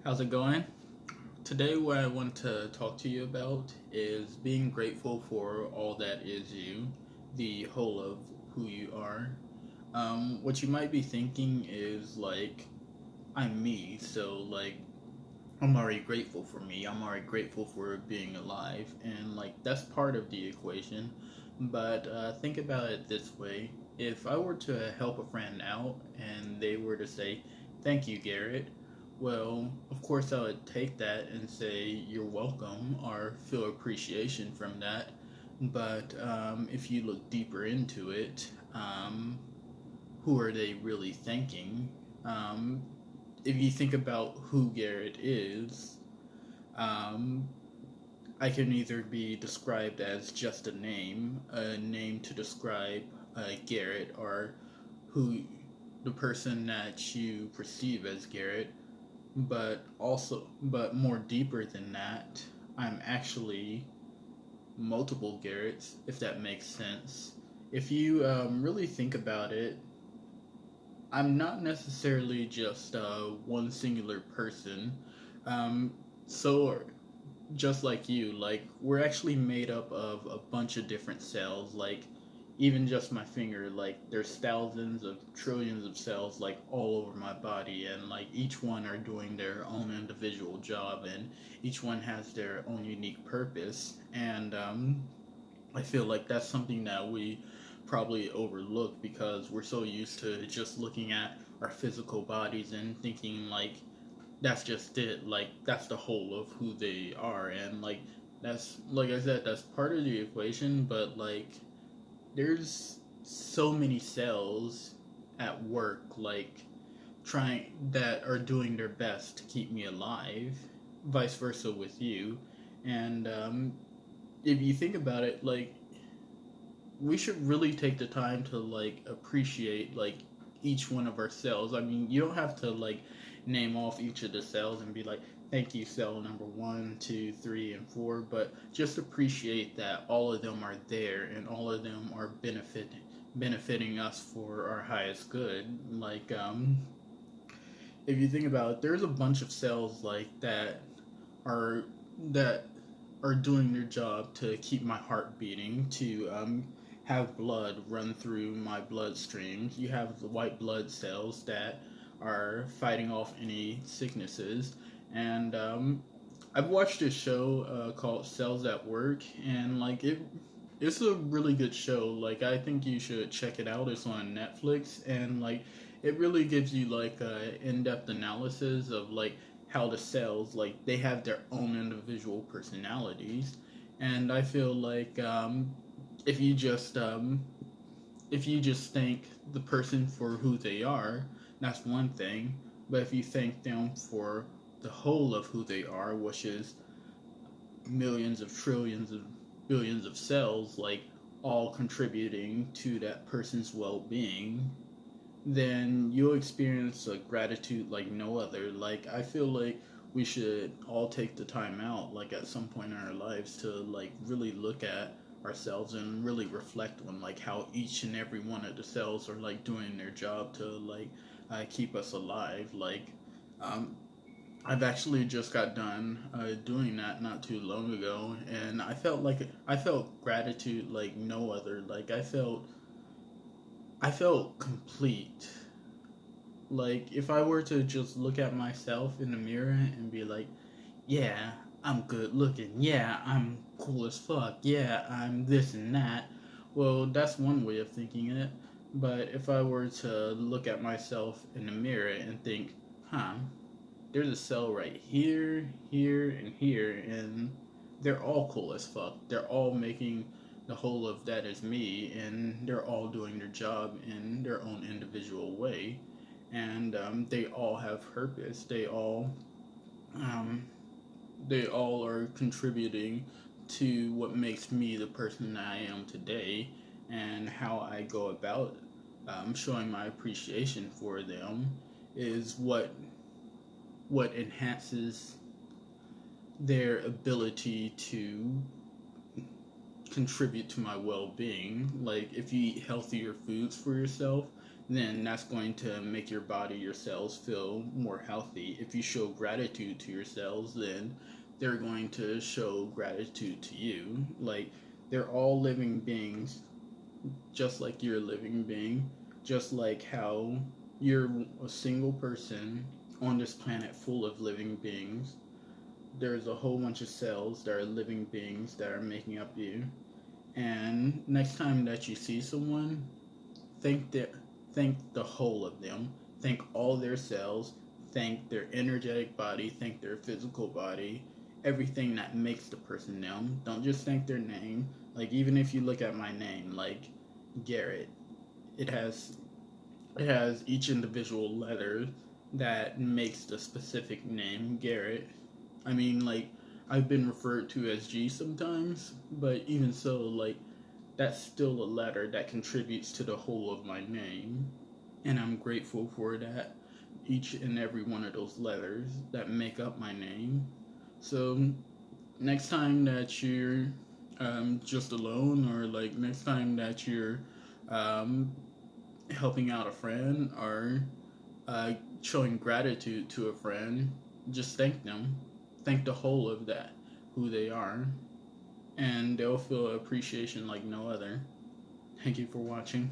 How's it going? Today, what I want to talk to you about is being grateful for all that is you, the whole of who you are. What you might be thinking is like, I'm me, so like, I'm already grateful for me. I'm already grateful for being alive, and like, that's part of the equation. But think about it this way: if I were to help a friend out and they were to say, "Thank you, Garrett," well, of course, I would take that and say, "You're welcome," or feel appreciation from that. But if you look deeper into it, who are they really thanking? Um, if you think about who Garrett is, um, I can either be described as just a name to describe Garrett, or who the person that you perceive as Garrett, but more deeper than that, I'm actually multiple Garretts, if that makes sense. If you really think about it, I'm not necessarily just one singular person. Um, so just like you, like we're actually made up of a bunch of different cells. Like even just my finger, like there's thousands of trillions of cells like all over my body, and like each one are doing their own individual job, and each one has their own unique purpose. And I feel like that's something that we probably overlook because we're so used to just looking at our physical bodies and thinking like that's just it, like that's the whole of who they are. And like that's, like I said, that's part of the equation, but like there's so many cells at work, like trying that are doing their best to keep me alive, vice versa with you. And if you think about it, like we should really take the time to like appreciate like each one of our cells. I mean, you don't have to like name off each of the cells and be like, "Thank you, cell number one, two, three, and four," but just appreciate that all of them are there and all of them are benefiting us for our highest good. Like, if you think about it, there's a bunch of cells like are that are doing their job to keep my heart beating, to have blood run through my bloodstreams. You have the white blood cells that are fighting off any sicknesses. And I've watched this show called Cells at Work, and like it's a really good show. Like I think you should check it out. It's on Netflix, and like it really gives you like a in-depth analysis of like how the cells, like they have their own individual personalities. And I feel like if you just if you just thank the person for who they are, that's one thing. But if you thank them for the whole of who they are, which is millions of trillions of billions of cells, like all contributing to that person's well-being, then you'll experience a gratitude like no other. Like I feel like we should all take the time out, like at some point in our lives, to like really look at ourselves and really reflect on like how each and every one of the cells are like doing their job to like keep us alive. Like um, I've actually just got done doing that not too long ago, and I felt gratitude like no other. Like I felt complete. Like if I were to just look at myself in the mirror and be like, yeah, I'm good looking, yeah, I'm cool as fuck, yeah, I'm this and that, well, that's one way of thinking it. But if I were to look at myself in the mirror and think, huh, there's a cell right here, here, and here, and they're all cool as fuck. They're all making the whole of that is me, and they're all doing their job in their own individual way, and they all have purpose. Um, they all are contributing to what makes me the person that I am today, and how I go about showing my appreciation for them is what enhances their ability to contribute to my well-being. Like if you eat healthier foods for yourself, then that's going to make your body, your cells feel more healthy. If you show gratitude to your cells, then they're going to show gratitude to you. Like, they're all living beings, just like you're a living being, just like how you're a single person on this planet full of living beings. There's a whole bunch of cells that are living beings that are making up you. And next time that you see someone, thank the thank the whole of them. Thank all their cells. Thank their energetic body. Thank their physical body. Everything that makes the person them. Don't just thank their name. Like, even if you look at my name, like Garrett, it has each individual letter that makes the specific name Garrett. I mean, like, I've been referred to as G sometimes, but even so, like, that's still a letter that contributes to the whole of my name. And I'm grateful for that. Each and every one of those letters that make up my name. So, next time that you're just alone, or like next time that you're um, helping out a friend, or showing gratitude to a friend, just thank them. Thank the whole of that, who they are, and they'll feel appreciation like no other. Thank you for watching.